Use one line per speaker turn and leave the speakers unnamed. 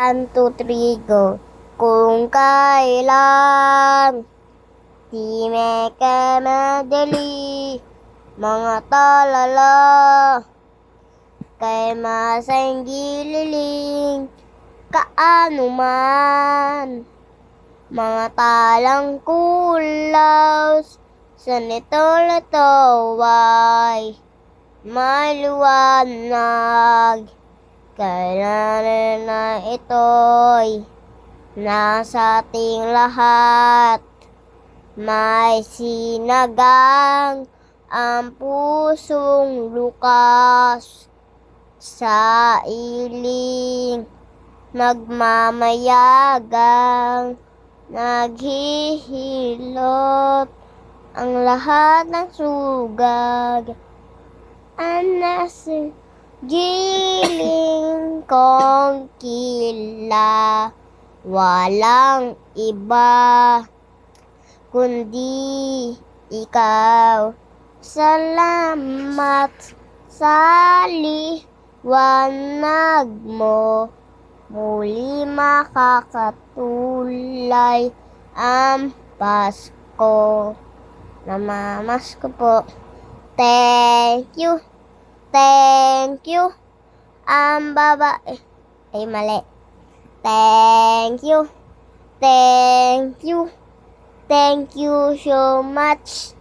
1, 2, 3, go. Kung kailan di madali mga talala kay masayang gililing kaano man mga talang kulaws sa nito-lito-way maliwanag kailan na ito'y nasa ating lahat may sinagang ang pusong lukas sa iling nagmamayagang naghihilot ang lahat ng sugag nasa giling kong kila walang iba kundi ikaw. Salamat sa liwanag mo muli makakatulay ang Pasko. Namamasko po. Thank you. Thank you. Ang babae. Ay, mali. Thank you. Thank you. Thank you so much.